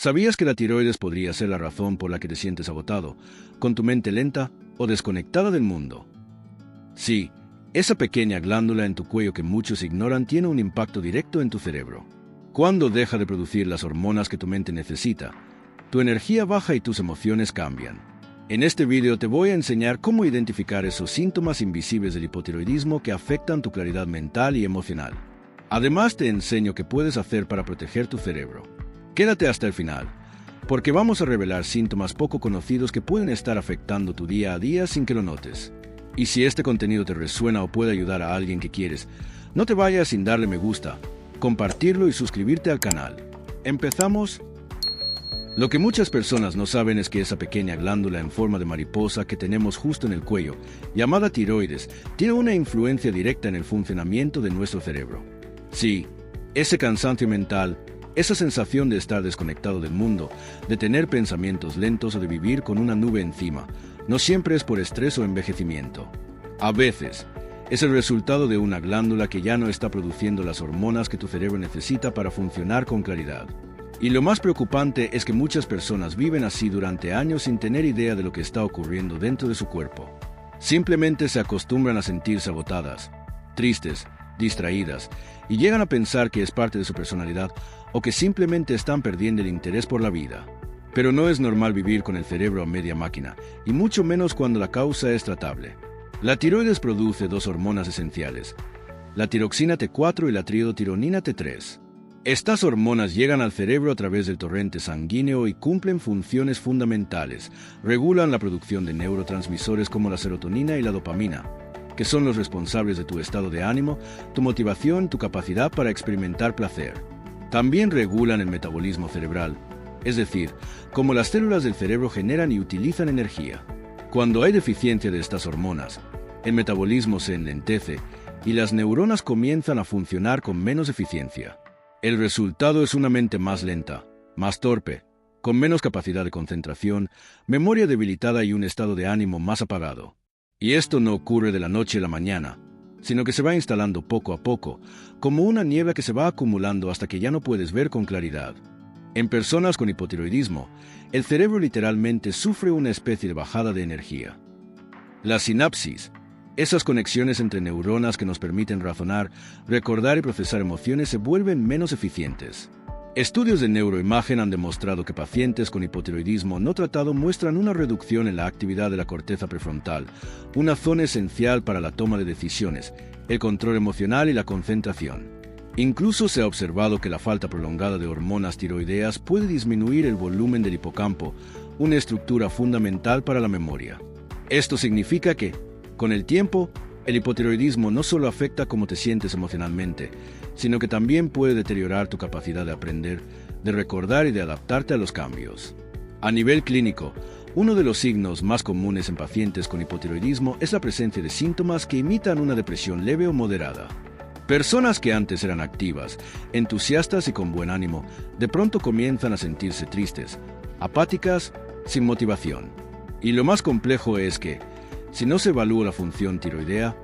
¿Sabías que la tiroides podría ser la razón por la que te sientes agotado, con tu mente lenta o desconectada del mundo? Sí, esa pequeña glándula en tu cuello que muchos ignoran tiene un impacto directo en tu cerebro. Cuando deja de producir las hormonas que tu mente necesita, tu energía baja y tus emociones cambian. En este video te voy a enseñar cómo identificar esos síntomas invisibles del hipotiroidismo que afectan tu claridad mental y emocional. Además te enseño qué puedes hacer para proteger tu cerebro. Quédate hasta el final, porque vamos a revelar síntomas poco conocidos que pueden estar afectando tu día a día sin que lo notes. Y si este contenido te resuena o puede ayudar a alguien que quieres, no te vayas sin darle me gusta, compartirlo y suscribirte al canal. ¿Empezamos? Lo que muchas personas no saben es que esa pequeña glándula en forma de mariposa que tenemos justo en el cuello, llamada tiroides, tiene una influencia directa en el funcionamiento de nuestro cerebro. Sí, ese cansancio mental, esa sensación de estar desconectado del mundo, de tener pensamientos lentos o de vivir con una nube encima, no siempre es por estrés o envejecimiento. A veces, es el resultado de una glándula que ya no está produciendo las hormonas que tu cerebro necesita para funcionar con claridad. Y lo más preocupante es que muchas personas viven así durante años sin tener idea de lo que está ocurriendo dentro de su cuerpo. Simplemente se acostumbran a sentirse agotadas, tristes, distraídas, y llegan a pensar que es parte de su personalidad o que simplemente están perdiendo el interés por la vida. Pero no es normal vivir con el cerebro a media máquina, y mucho menos cuando la causa es tratable. La tiroides produce dos hormonas esenciales, la tiroxina T4 y la triotironina T3. Estas hormonas llegan al cerebro a través del torrente sanguíneo y cumplen funciones fundamentales. Regulan la producción de neurotransmisores como la serotonina y la dopamina, que son los responsables de tu estado de ánimo, tu motivación, tu capacidad para experimentar placer. También regulan el metabolismo cerebral, es decir, cómo las células del cerebro generan y utilizan energía. Cuando hay deficiencia de estas hormonas, el metabolismo se enlentece y las neuronas comienzan a funcionar con menos eficiencia. El resultado es una mente más lenta, más torpe, con menos capacidad de concentración, memoria debilitada y un estado de ánimo más apagado. Y esto no ocurre de la noche a la mañana, sino que se va instalando poco a poco, como una niebla que se va acumulando hasta que ya no puedes ver con claridad. En personas con hipotiroidismo, el cerebro literalmente sufre una especie de bajada de energía. La sinapsis, esas conexiones entre neuronas que nos permiten razonar, recordar y procesar emociones, se vuelven menos eficientes. Estudios de neuroimagen han demostrado que pacientes con hipotiroidismo no tratado muestran una reducción en la actividad de la corteza prefrontal, una zona esencial para la toma de decisiones, el control emocional y la concentración. Incluso se ha observado que la falta prolongada de hormonas tiroideas puede disminuir el volumen del hipocampo, una estructura fundamental para la memoria. Esto significa que, con el tiempo, el hipotiroidismo no solo afecta cómo te sientes emocionalmente, sino que también puede deteriorar tu capacidad de aprender, de recordar y de adaptarte a los cambios. A nivel clínico, uno de los signos más comunes en pacientes con hipotiroidismo es la presencia de síntomas que imitan una depresión leve o moderada. Personas que antes eran activas, entusiastas y con buen ánimo, de pronto comienzan a sentirse tristes, apáticas, sin motivación. Y lo más complejo es que, si no se evalúa la función tiroidea,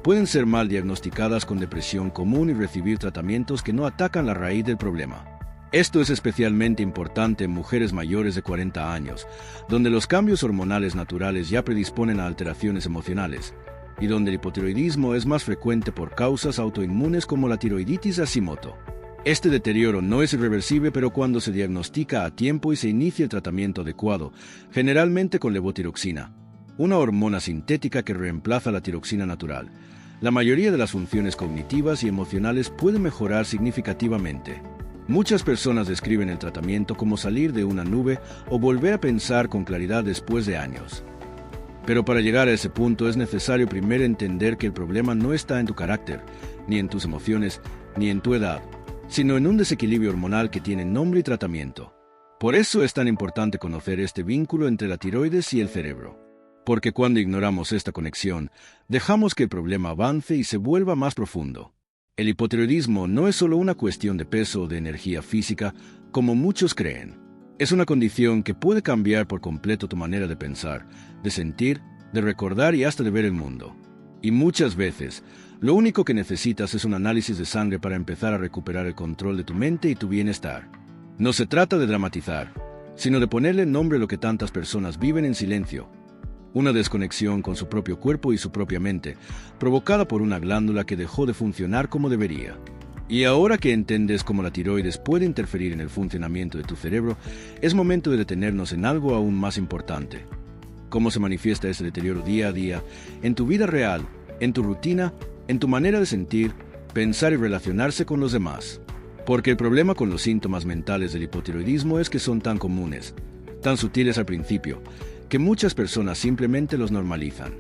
pueden ser mal diagnosticadas con depresión común y recibir tratamientos que no atacan la raíz del problema. Esto es especialmente importante en mujeres mayores de 40 años, donde los cambios hormonales naturales ya predisponen a alteraciones emocionales, y donde el hipotiroidismo es más frecuente por causas autoinmunes como la tiroiditis Hashimoto. Este deterioro no es irreversible, pero cuando se diagnostica a tiempo y se inicia el tratamiento adecuado, generalmente con levotiroxina, una hormona sintética que reemplaza la tiroxina natural, la mayoría de las funciones cognitivas y emocionales pueden mejorar significativamente. Muchas personas describen el tratamiento como salir de una nube o volver a pensar con claridad después de años. Pero para llegar a ese punto es necesario primero entender que el problema no está en tu carácter, ni en tus emociones, ni en tu edad, sino en un desequilibrio hormonal que tiene nombre y tratamiento. Por eso es tan importante conocer este vínculo entre la tiroides y el cerebro. Porque cuando ignoramos esta conexión, dejamos que el problema avance y se vuelva más profundo. El hipotiroidismo no es solo una cuestión de peso o de energía física, como muchos creen. Es una condición que puede cambiar por completo tu manera de pensar, de sentir, de recordar y hasta de ver el mundo. Y muchas veces, lo único que necesitas es un análisis de sangre para empezar a recuperar el control de tu mente y tu bienestar. No se trata de dramatizar, sino de ponerle nombre a lo que tantas personas viven en silencio. Una desconexión con su propio cuerpo y su propia mente, provocada por una glándula que dejó de funcionar como debería. Y ahora que entiendes cómo la tiroides puede interferir en el funcionamiento de tu cerebro, es momento de detenernos en algo aún más importante. Cómo se manifiesta ese deterioro día a día, en tu vida real, en tu rutina, en tu manera de sentir, pensar y relacionarse con los demás. Porque el problema con los síntomas mentales del hipotiroidismo es que son tan comunes, tan sutiles al principio, que muchas personas simplemente los normalizan.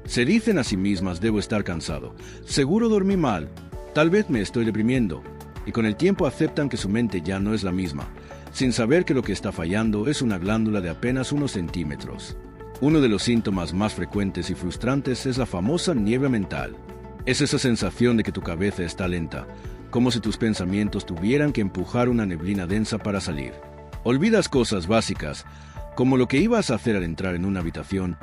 Se dicen a sí mismas: debo estar cansado, seguro dormí mal, tal vez me estoy deprimiendo, y con el tiempo aceptan que su mente ya no es la misma, sin saber que lo que está fallando es una glándula de apenas unos centímetros. Uno de los síntomas más frecuentes y frustrantes es la famosa niebla mental. Es esa sensación de que tu cabeza está lenta, como si tus pensamientos tuvieran que empujar una neblina densa para salir. Olvidas cosas básicas, como lo que ibas a hacer al entrar en una habitación,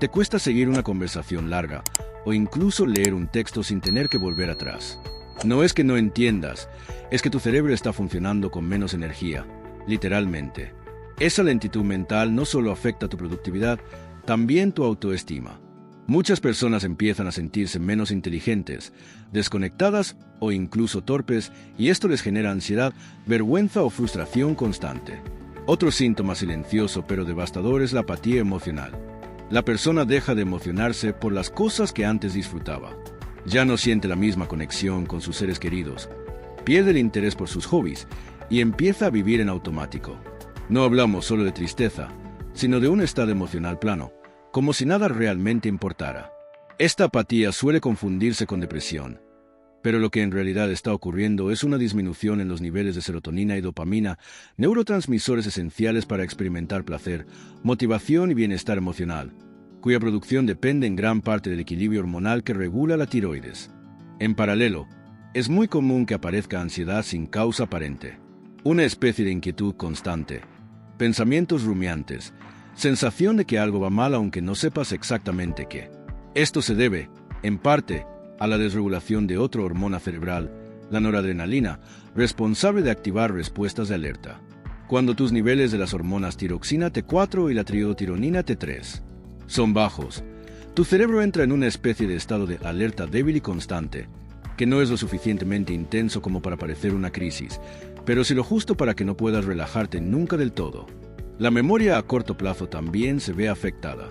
te cuesta seguir una conversación larga, o incluso leer un texto sin tener que volver atrás. No es que no entiendas, es que tu cerebro está funcionando con menos energía, literalmente. Esa lentitud mental no solo afecta tu productividad, también tu autoestima. Muchas personas empiezan a sentirse menos inteligentes, desconectadas o incluso torpes, y esto les genera ansiedad, vergüenza o frustración constante. Otro síntoma silencioso pero devastador es la apatía emocional. La persona deja de emocionarse por las cosas que antes disfrutaba. Ya no siente la misma conexión con sus seres queridos, pierde el interés por sus hobbies y empieza a vivir en automático. No hablamos solo de tristeza, sino de un estado emocional plano, como si nada realmente importara. Esta apatía suele confundirse con depresión, pero lo que en realidad está ocurriendo es una disminución en los niveles de serotonina y dopamina, neurotransmisores esenciales para experimentar placer, motivación y bienestar emocional, cuya producción depende en gran parte del equilibrio hormonal que regula la tiroides. En paralelo, es muy común que aparezca ansiedad sin causa aparente, una especie de inquietud constante, pensamientos rumiantes, sensación de que algo va mal aunque no sepas exactamente qué. Esto se debe, en parte, a la desregulación de otra hormona cerebral, la noradrenalina, responsable de activar respuestas de alerta. Cuando tus niveles de las hormonas tiroxina T4 y la triotironina T3 son bajos, tu cerebro entra en una especie de estado de alerta débil y constante, que no es lo suficientemente intenso como para parecer una crisis, pero sí lo justo para que no puedas relajarte nunca del todo. La memoria a corto plazo también se ve afectada.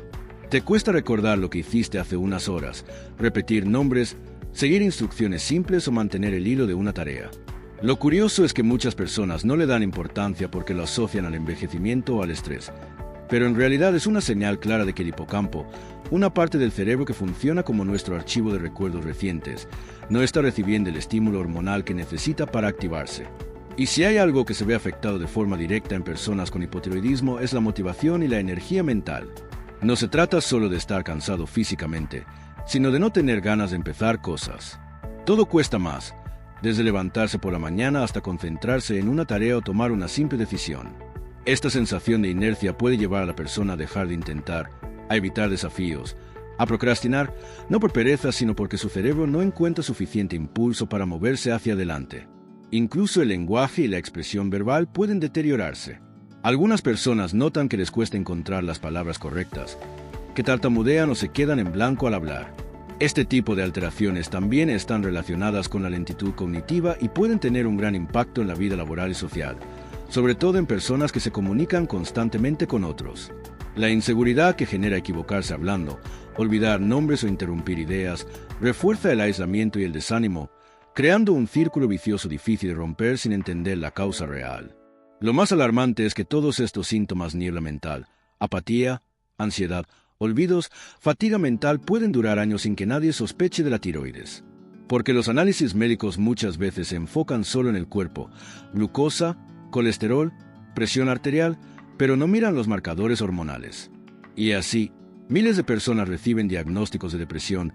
Te cuesta recordar lo que hiciste hace unas horas, repetir nombres, seguir instrucciones simples o mantener el hilo de una tarea. Lo curioso es que muchas personas no le dan importancia porque lo asocian al envejecimiento o al estrés, pero en realidad es una señal clara de que el hipocampo, una parte del cerebro que funciona como nuestro archivo de recuerdos recientes, no está recibiendo el estímulo hormonal que necesita para activarse. Y si hay algo que se ve afectado de forma directa en personas con hipotiroidismo es la motivación y la energía mental. No se trata solo de estar cansado físicamente, sino de no tener ganas de empezar cosas. Todo cuesta más, desde levantarse por la mañana hasta concentrarse en una tarea o tomar una simple decisión. Esta sensación de inercia puede llevar a la persona a dejar de intentar, a evitar desafíos, a procrastinar, no por pereza sino porque su cerebro no encuentra suficiente impulso para moverse hacia adelante. Incluso el lenguaje y la expresión verbal pueden deteriorarse. Algunas personas notan que les cuesta encontrar las palabras correctas, que tartamudean o se quedan en blanco al hablar. Este tipo de alteraciones también están relacionadas con la lentitud cognitiva y pueden tener un gran impacto en la vida laboral y social, sobre todo en personas que se comunican constantemente con otros. La inseguridad que genera equivocarse hablando, olvidar nombres o interrumpir ideas, refuerza el aislamiento y el desánimo, creando un círculo vicioso difícil de romper sin entender la causa real. Lo más alarmante es que todos estos síntomas niebla mental, apatía, ansiedad, olvidos, fatiga mental pueden durar años sin que nadie sospeche de la tiroides. Porque los análisis médicos muchas veces se enfocan solo en el cuerpo, glucosa, colesterol, presión arterial, pero no miran los marcadores hormonales. Y así, miles de personas reciben diagnósticos de depresión,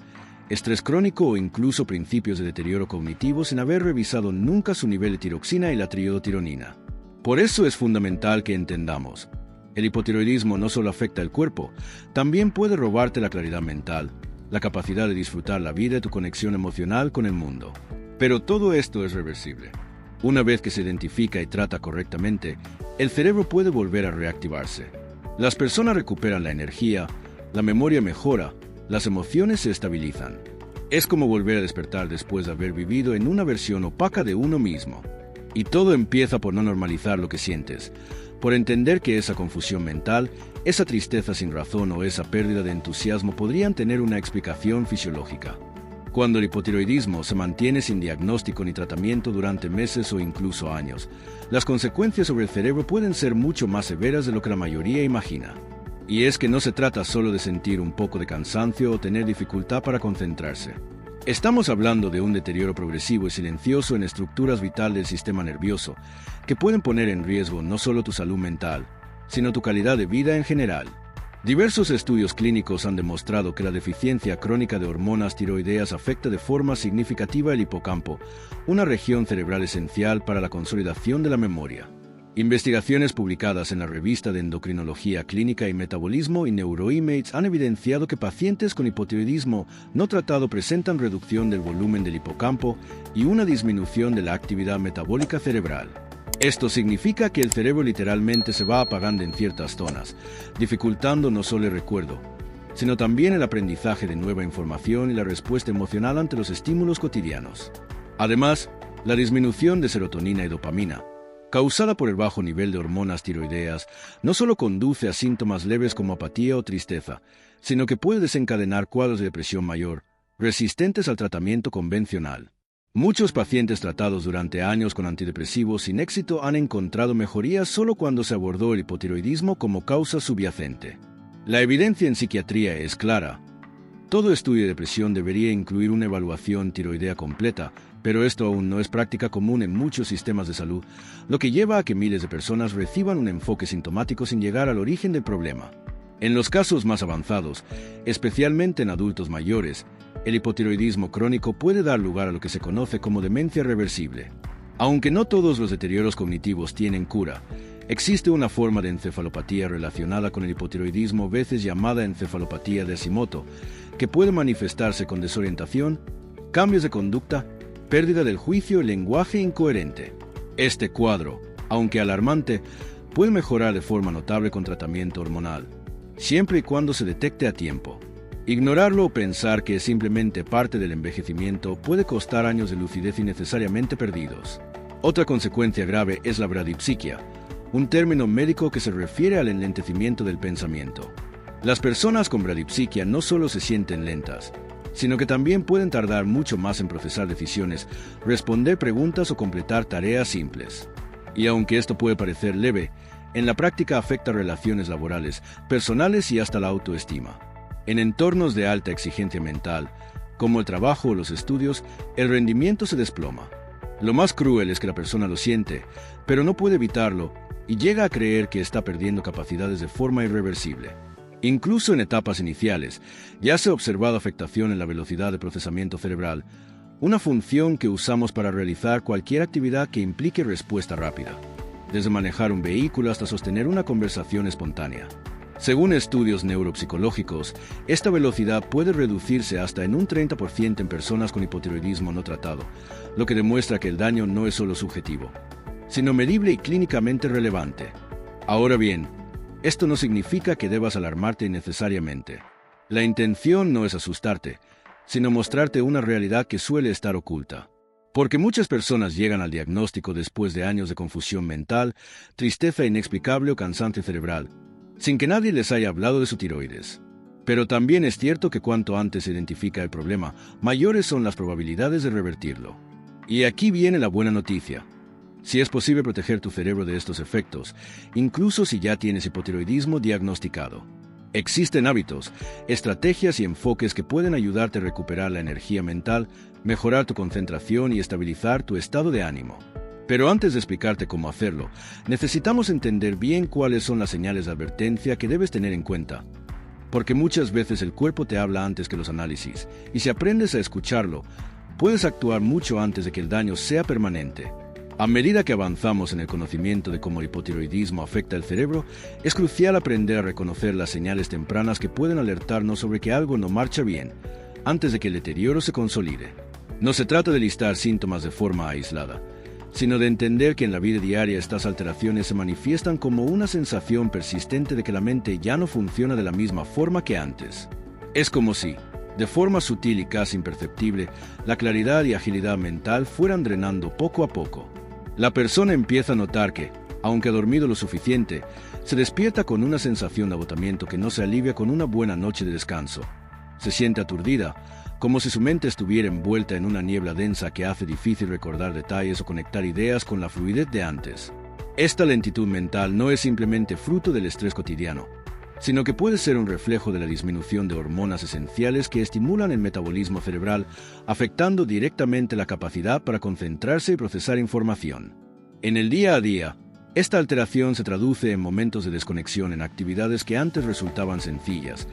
estrés crónico o incluso principios de deterioro cognitivo sin haber revisado nunca su nivel de tiroxina y la triotironina. Por eso es fundamental que entendamos, el hipotiroidismo no solo afecta el cuerpo, también puede robarte la claridad mental, la capacidad de disfrutar la vida y tu conexión emocional con el mundo. Pero todo esto es reversible. Una vez que se identifica y trata correctamente, el cerebro puede volver a reactivarse. Las personas recuperan la energía, la memoria mejora, las emociones se estabilizan. Es como volver a despertar después de haber vivido en una versión opaca de uno mismo. Y todo empieza por no normalizar lo que sientes, por entender que esa confusión mental, esa tristeza sin razón o esa pérdida de entusiasmo podrían tener una explicación fisiológica. Cuando el hipotiroidismo se mantiene sin diagnóstico ni tratamiento durante meses o incluso años, las consecuencias sobre el cerebro pueden ser mucho más severas de lo que la mayoría imagina. Y es que no se trata solo de sentir un poco de cansancio o tener dificultad para concentrarse. Estamos hablando de un deterioro progresivo y silencioso en estructuras vitales del sistema nervioso, que pueden poner en riesgo no solo tu salud mental, sino tu calidad de vida en general. Diversos estudios clínicos han demostrado que la deficiencia crónica de hormonas tiroideas afecta de forma significativa el hipocampo, una región cerebral esencial para la consolidación de la memoria. Investigaciones publicadas en la revista de Endocrinología Clínica y Metabolismo y Neuroimates han evidenciado que pacientes con hipotiroidismo no tratado presentan reducción del volumen del hipocampo y una disminución de la actividad metabólica cerebral. Esto significa que el cerebro literalmente se va apagando en ciertas zonas, dificultando no solo el recuerdo, sino también el aprendizaje de nueva información y la respuesta emocional ante los estímulos cotidianos. Además, la disminución de serotonina y dopamina, causada por el bajo nivel de hormonas tiroideas, no solo conduce a síntomas leves como apatía o tristeza, sino que puede desencadenar cuadros de depresión mayor, resistentes al tratamiento convencional. Muchos pacientes tratados durante años con antidepresivos sin éxito han encontrado mejorías solo cuando se abordó el hipotiroidismo como causa subyacente. La evidencia en psiquiatría es clara. Todo estudio de depresión debería incluir una evaluación tiroidea completa, pero esto aún no es práctica común en muchos sistemas de salud, lo que lleva a que miles de personas reciban un enfoque sintomático sin llegar al origen del problema. En los casos más avanzados, especialmente en adultos mayores, el hipotiroidismo crónico puede dar lugar a lo que se conoce como demencia reversible. Aunque no todos los deterioros cognitivos tienen cura, existe una forma de encefalopatía relacionada con el hipotiroidismo, veces llamada encefalopatía de Hashimoto, que puede manifestarse con desorientación, cambios de conducta, pérdida del juicio y lenguaje incoherente. Este cuadro, aunque alarmante, puede mejorar de forma notable con tratamiento hormonal, siempre y cuando se detecte a tiempo. Ignorarlo o pensar que es simplemente parte del envejecimiento puede costar años de lucidez innecesariamente perdidos. Otra consecuencia grave es la bradipsiquia, un término médico que se refiere al enlentecimiento del pensamiento. Las personas con bradipsiquia no solo se sienten lentas, sino que también pueden tardar mucho más en procesar decisiones, responder preguntas o completar tareas simples. Y aunque esto puede parecer leve, en la práctica afecta relaciones laborales, personales y hasta la autoestima. En entornos de alta exigencia mental, como el trabajo o los estudios, el rendimiento se desploma. Lo más cruel es que la persona lo siente, pero no puede evitarlo y llega a creer que está perdiendo capacidades de forma irreversible. Incluso en etapas iniciales, ya se ha observado afectación en la velocidad de procesamiento cerebral, una función que usamos para realizar cualquier actividad que implique respuesta rápida, desde manejar un vehículo hasta sostener una conversación espontánea. Según estudios neuropsicológicos, esta velocidad puede reducirse hasta en un 30% en personas con hipotiroidismo no tratado, lo que demuestra que el daño no es solo subjetivo, sino medible y clínicamente relevante. Ahora bien, esto no significa que debas alarmarte innecesariamente. La intención no es asustarte, sino mostrarte una realidad que suele estar oculta. Porque muchas personas llegan al diagnóstico después de años de confusión mental, tristeza inexplicable o cansancio cerebral, sin que nadie les haya hablado de su tiroides. Pero también es cierto que cuanto antes se identifica el problema, mayores son las probabilidades de revertirlo. Y aquí viene la buena noticia. Si es posible proteger tu cerebro de estos efectos, incluso si ya tienes hipotiroidismo diagnosticado. Existen hábitos, estrategias y enfoques que pueden ayudarte a recuperar la energía mental, mejorar tu concentración y estabilizar tu estado de ánimo. Pero antes de explicarte cómo hacerlo, necesitamos entender bien cuáles son las señales de advertencia que debes tener en cuenta. Porque muchas veces el cuerpo te habla antes que los análisis, y si aprendes a escucharlo, puedes actuar mucho antes de que el daño sea permanente. A medida que avanzamos en el conocimiento de cómo el hipotiroidismo afecta el cerebro, es crucial aprender a reconocer las señales tempranas que pueden alertarnos sobre que algo no marcha bien, antes de que el deterioro se consolide. No se trata de listar síntomas de forma aislada, sino de entender que en la vida diaria estas alteraciones se manifiestan como una sensación persistente de que la mente ya no funciona de la misma forma que antes. Es como si, de forma sutil y casi imperceptible, la claridad y agilidad mental fueran drenando poco a poco. La persona empieza a notar que, aunque ha dormido lo suficiente, se despierta con una sensación de agotamiento que no se alivia con una buena noche de descanso. Se siente aturdida, como si su mente estuviera envuelta en una niebla densa que hace difícil recordar detalles o conectar ideas con la fluidez de antes. Esta lentitud mental no es simplemente fruto del estrés cotidiano, sino que puede ser un reflejo de la disminución de hormonas esenciales que estimulan el metabolismo cerebral, afectando directamente la capacidad para concentrarse y procesar información. En el día a día, esta alteración se traduce en momentos de desconexión en actividades que antes resultaban sencillas,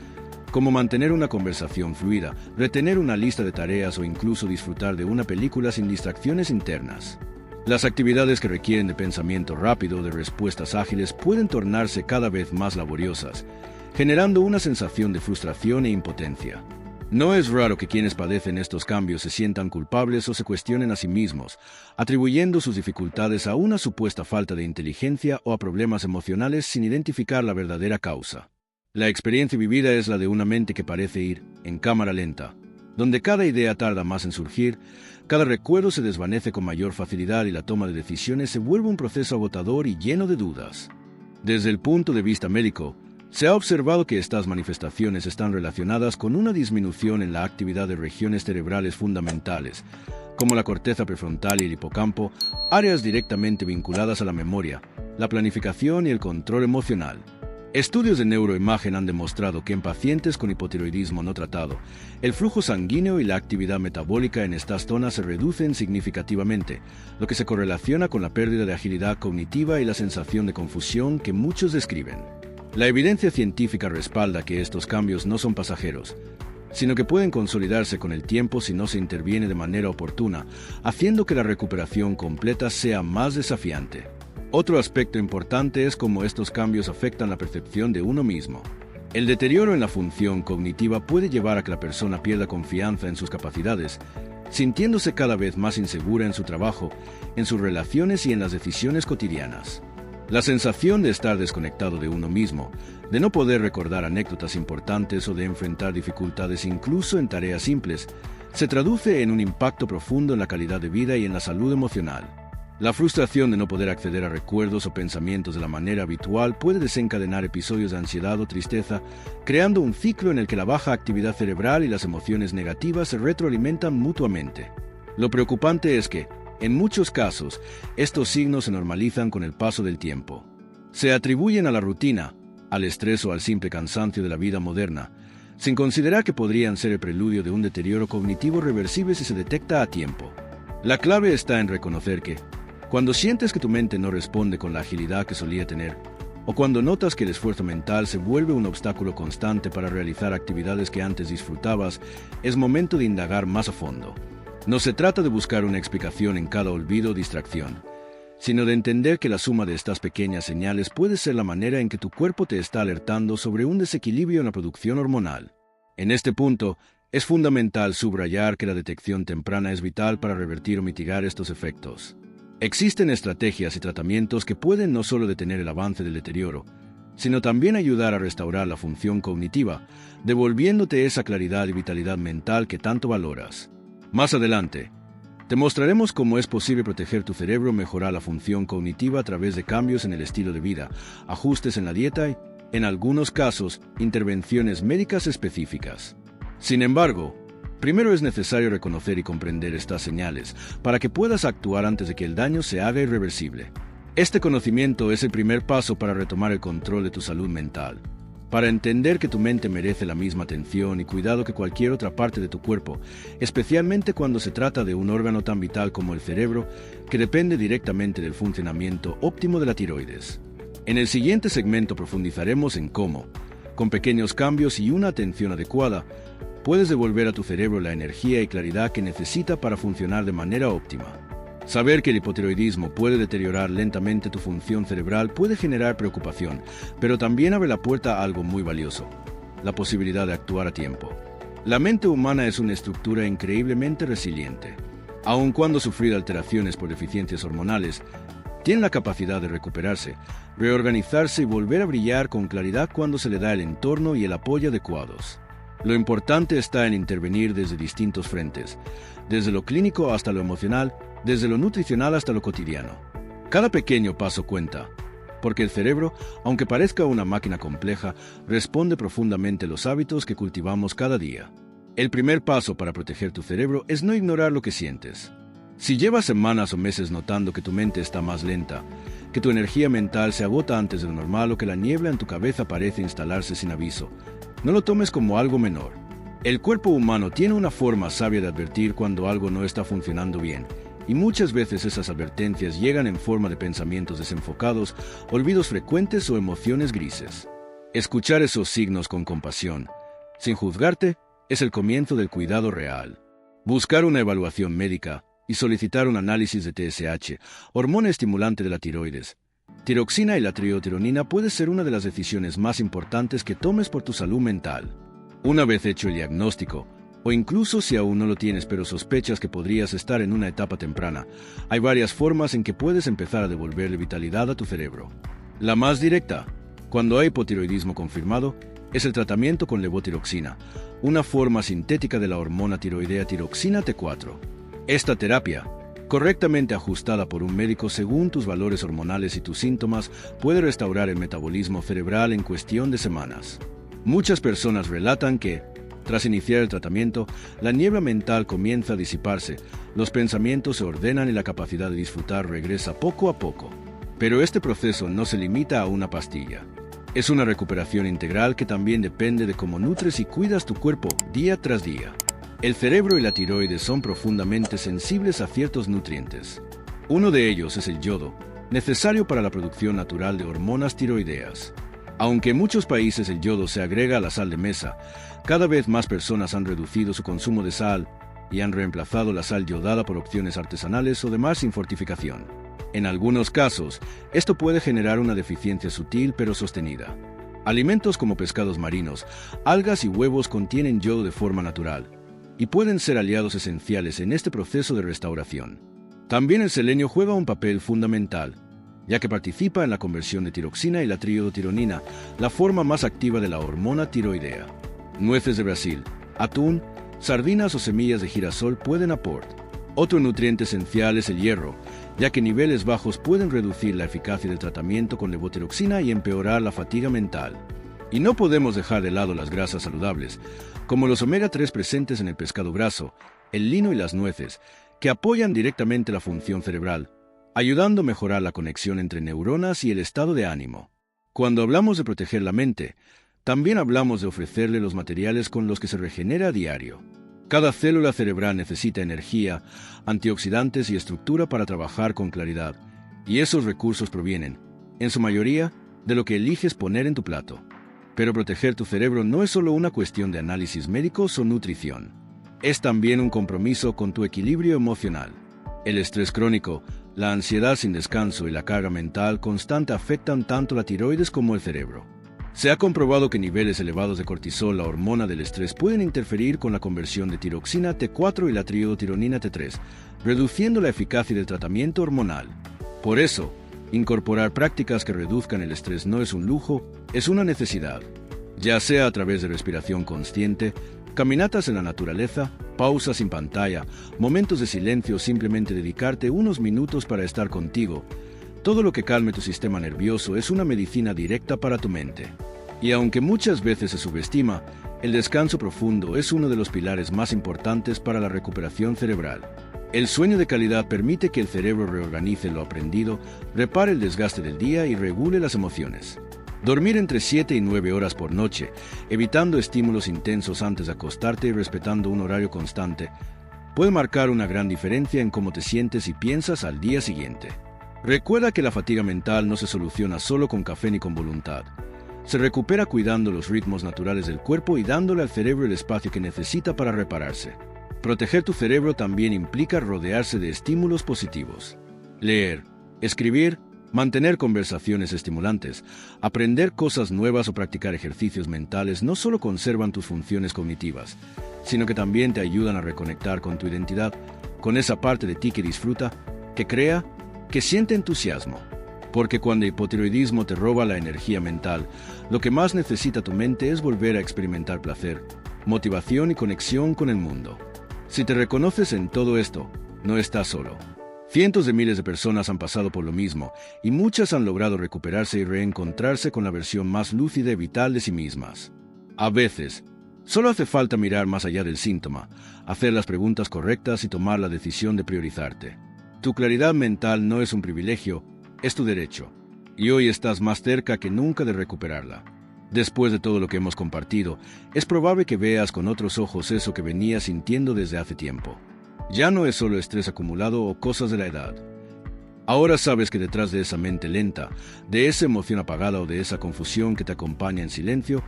como mantener una conversación fluida, retener una lista de tareas o incluso disfrutar de una película sin distracciones internas. Las actividades que requieren de pensamiento rápido o de respuestas ágiles pueden tornarse cada vez más laboriosas, generando una sensación de frustración e impotencia. No es raro que quienes padecen estos cambios se sientan culpables o se cuestionen a sí mismos, atribuyendo sus dificultades a una supuesta falta de inteligencia o a problemas emocionales sin identificar la verdadera causa. La experiencia vivida es la de una mente que parece ir en cámara lenta, donde cada idea tarda más en surgir, cada recuerdo se desvanece con mayor facilidad y la toma de decisiones se vuelve un proceso agotador y lleno de dudas. Desde el punto de vista médico, se ha observado que estas manifestaciones están relacionadas con una disminución en la actividad de regiones cerebrales fundamentales, como la corteza prefrontal y el hipocampo, áreas directamente vinculadas a la memoria, la planificación y el control emocional. Estudios de neuroimagen han demostrado que en pacientes con hipotiroidismo no tratado, el flujo sanguíneo y la actividad metabólica en estas zonas se reducen significativamente, lo que se correlaciona con la pérdida de agilidad cognitiva y la sensación de confusión que muchos describen. La evidencia científica respalda que estos cambios no son pasajeros, sino que pueden consolidarse con el tiempo si no se interviene de manera oportuna, haciendo que la recuperación completa sea más desafiante. Otro aspecto importante es cómo estos cambios afectan la percepción de uno mismo. El deterioro en la función cognitiva puede llevar a que la persona pierda confianza en sus capacidades, sintiéndose cada vez más insegura en su trabajo, en sus relaciones y en las decisiones cotidianas. La sensación de estar desconectado de uno mismo, de no poder recordar anécdotas importantes o de enfrentar dificultades incluso en tareas simples, se traduce en un impacto profundo en la calidad de vida y en la salud emocional. La frustración de no poder acceder a recuerdos o pensamientos de la manera habitual puede desencadenar episodios de ansiedad o tristeza, creando un ciclo en el que la baja actividad cerebral y las emociones negativas se retroalimentan mutuamente. Lo preocupante es que, en muchos casos, estos signos se normalizan con el paso del tiempo. Se atribuyen a la rutina, al estrés o al simple cansancio de la vida moderna, sin considerar que podrían ser el preludio de un deterioro cognitivo reversible si se detecta a tiempo. La clave está en reconocer que, cuando sientes que tu mente no responde con la agilidad que solía tener, o cuando notas que el esfuerzo mental se vuelve un obstáculo constante para realizar actividades que antes disfrutabas, es momento de indagar más a fondo. No se trata de buscar una explicación en cada olvido o distracción, sino de entender que la suma de estas pequeñas señales puede ser la manera en que tu cuerpo te está alertando sobre un desequilibrio en la producción hormonal. En este punto, es fundamental subrayar que la detección temprana es vital para revertir o mitigar estos efectos. Existen estrategias y tratamientos que pueden no solo detener el avance del deterioro, sino también ayudar a restaurar la función cognitiva, devolviéndote esa claridad y vitalidad mental que tanto valoras. Más adelante, te mostraremos cómo es posible proteger tu cerebro, mejorar la función cognitiva a través de cambios en el estilo de vida, ajustes en la dieta y, en algunos casos, intervenciones médicas específicas. Sin embargo, primero es necesario reconocer y comprender estas señales para que puedas actuar antes de que el daño se haga irreversible. Este conocimiento es el primer paso para retomar el control de tu salud mental, para entender que tu mente merece la misma atención y cuidado que cualquier otra parte de tu cuerpo, especialmente cuando se trata de un órgano tan vital como el cerebro, que depende directamente del funcionamiento óptimo de la tiroides. En el siguiente segmento profundizaremos en cómo, con pequeños cambios y una atención adecuada, puedes devolver a tu cerebro la energía y claridad que necesita para funcionar de manera óptima. Saber que el hipotiroidismo puede deteriorar lentamente tu función cerebral puede generar preocupación, pero también abre la puerta a algo muy valioso: la posibilidad de actuar a tiempo. La mente humana es una estructura increíblemente resiliente. Aun cuando sufrir alteraciones por deficiencias hormonales, tienen la capacidad de recuperarse, reorganizarse y volver a brillar con claridad cuando se le da el entorno y el apoyo adecuados. Lo importante está en intervenir desde distintos frentes, desde lo clínico hasta lo emocional, desde lo nutricional hasta lo cotidiano. Cada pequeño paso cuenta, porque el cerebro, aunque parezca una máquina compleja, responde profundamente a los hábitos que cultivamos cada día. El primer paso para proteger tu cerebro es no ignorar lo que sientes. Si llevas semanas o meses notando que tu mente está más lenta, que tu energía mental se agota antes de lo normal o que la niebla en tu cabeza parece instalarse sin aviso, no lo tomes como algo menor. El cuerpo humano tiene una forma sabia de advertir cuando algo no está funcionando bien, y muchas veces esas advertencias llegan en forma de pensamientos desenfocados, olvidos frecuentes o emociones grises. Escuchar esos signos con compasión, sin juzgarte, es el comienzo del cuidado real. Buscar una evaluación médica y solicitar un análisis de TSH, hormona estimulante de la tiroides. Tiroxina y la triotironina puede ser una de las decisiones más importantes que tomes por tu salud mental. Una vez hecho el diagnóstico, o incluso si aún no lo tienes pero sospechas que podrías estar en una etapa temprana, hay varias formas en que puedes empezar a devolverle vitalidad a tu cerebro. La más directa, cuando hay hipotiroidismo confirmado, es el tratamiento con levotiroxina, una forma sintética de la hormona tiroidea tiroxina T4. Esta terapia, correctamente ajustada por un médico según tus valores hormonales y tus síntomas, puede restaurar el metabolismo cerebral en cuestión de semanas. Muchas personas relatan que, tras iniciar el tratamiento, la niebla mental comienza a disiparse, los pensamientos se ordenan y la capacidad de disfrutar regresa poco a poco. Pero este proceso no se limita a una pastilla. Es una recuperación integral que también depende de cómo nutres y cuidas tu cuerpo día tras día. El cerebro y la tiroides son profundamente sensibles a ciertos nutrientes. Uno de ellos es el yodo, necesario para la producción natural de hormonas tiroideas. Aunque en muchos países el yodo se agrega a la sal de mesa, cada vez más personas han reducido su consumo de sal y han reemplazado la sal yodada por opciones artesanales o demás sin fortificación. En algunos casos, esto puede generar una deficiencia sutil pero sostenida. Alimentos como pescados marinos, algas y huevos contienen yodo de forma natural y pueden ser aliados esenciales en este proceso de restauración. También el selenio juega un papel fundamental, ya que participa en la conversión de tiroxina y la triotironina, la forma más activa de la hormona tiroidea. Nueces de Brasil, atún, sardinas o semillas de girasol pueden aportar. Otro nutriente esencial es el hierro, ya que niveles bajos pueden reducir la eficacia del tratamiento con levotiroxina y empeorar la fatiga mental. Y no podemos dejar de lado las grasas saludables, como los omega 3 presentes en el pescado graso, el lino y las nueces, que apoyan directamente la función cerebral, ayudando a mejorar la conexión entre neuronas y el estado de ánimo. Cuando hablamos de proteger la mente, también hablamos de ofrecerle los materiales con los que se regenera a diario. Cada célula cerebral necesita energía, antioxidantes y estructura para trabajar con claridad, y esos recursos provienen, en su mayoría, de lo que eliges poner en tu plato. Pero proteger tu cerebro no es solo una cuestión de análisis médicos o nutrición. Es también un compromiso con tu equilibrio emocional. El estrés crónico, la ansiedad sin descanso y la carga mental constante afectan tanto la tiroides como el cerebro. Se ha comprobado que niveles elevados de cortisol, la hormona del estrés, pueden interferir con la conversión de tiroxina T4 y la triotironina T3, reduciendo la eficacia del tratamiento hormonal. Por eso, incorporar prácticas que reduzcan el estrés no es un lujo, es una necesidad. Ya sea a través de respiración consciente, caminatas en la naturaleza, pausas sin pantalla, momentos de silencio o simplemente dedicarte unos minutos para estar contigo, todo lo que calme tu sistema nervioso es una medicina directa para tu mente. Y aunque muchas veces se subestima, el descanso profundo es uno de los pilares más importantes para la recuperación cerebral. El sueño de calidad permite que el cerebro reorganice lo aprendido, repare el desgaste del día y regule las emociones. Dormir entre 7 y 9 horas por noche, evitando estímulos intensos antes de acostarte y respetando un horario constante, puede marcar una gran diferencia en cómo te sientes y piensas al día siguiente. Recuerda que la fatiga mental no se soluciona solo con café ni con voluntad. Se recupera cuidando los ritmos naturales del cuerpo y dándole al cerebro el espacio que necesita para repararse. Proteger tu cerebro también implica rodearse de estímulos positivos. Leer, escribir, mantener conversaciones estimulantes, aprender cosas nuevas o practicar ejercicios mentales no solo conservan tus funciones cognitivas, sino que también te ayudan a reconectar con tu identidad, con esa parte de ti que disfruta, que crea, que siente entusiasmo. Porque cuando el hipotiroidismo te roba la energía mental, lo que más necesita tu mente es volver a experimentar placer, motivación y conexión con el mundo. Si te reconoces en todo esto, no estás solo. Cientos de miles de personas han pasado por lo mismo, y muchas han logrado recuperarse y reencontrarse con la versión más lúcida y vital de sí mismas. A veces, solo hace falta mirar más allá del síntoma, hacer las preguntas correctas y tomar la decisión de priorizarte. Tu claridad mental no es un privilegio, es tu derecho, y hoy estás más cerca que nunca de recuperarla. Después de todo lo que hemos compartido, es probable que veas con otros ojos eso que venías sintiendo desde hace tiempo. Ya no es solo estrés acumulado o cosas de la edad. Ahora sabes que detrás de esa mente lenta, de esa emoción apagada o de esa confusión que te acompaña en silencio,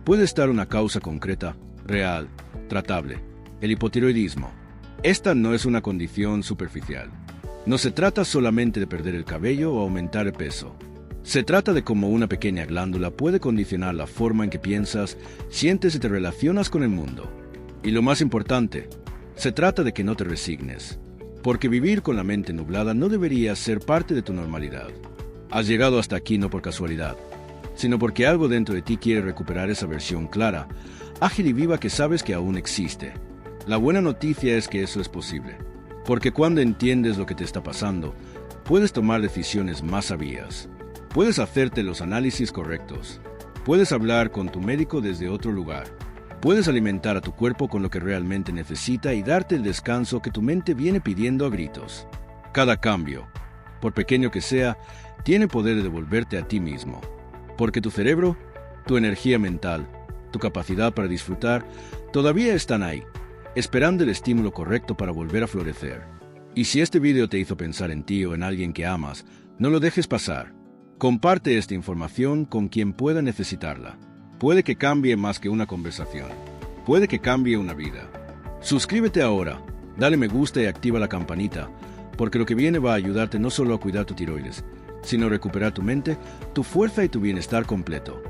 puede estar una causa concreta, real, tratable: el hipotiroidismo. Esta no es una condición superficial. No se trata solamente de perder el cabello o aumentar el peso. Se trata de cómo una pequeña glándula puede condicionar la forma en que piensas, sientes y te relacionas con el mundo. Y lo más importante, se trata de que no te resignes, porque vivir con la mente nublada no debería ser parte de tu normalidad. Has llegado hasta aquí no por casualidad, sino porque algo dentro de ti quiere recuperar esa versión clara, ágil y viva que sabes que aún existe. La buena noticia es que eso es posible, porque cuando entiendes lo que te está pasando, puedes tomar decisiones más sabias. Puedes hacerte los análisis correctos. Puedes hablar con tu médico desde otro lugar. Puedes alimentar a tu cuerpo con lo que realmente necesita y darte el descanso que tu mente viene pidiendo a gritos. Cada cambio, por pequeño que sea, tiene poder de devolverte a ti mismo. Porque tu cerebro, tu energía mental, tu capacidad para disfrutar, todavía están ahí, esperando el estímulo correcto para volver a florecer. Y si este video te hizo pensar en ti o en alguien que amas, no lo dejes pasar. Comparte esta información con quien pueda necesitarla. Puede que cambie más que una conversación. Puede que cambie una vida. Suscríbete ahora, dale me gusta y activa la campanita, porque lo que viene va a ayudarte no solo a cuidar tu tiroides, sino a recuperar tu mente, tu fuerza y tu bienestar completo.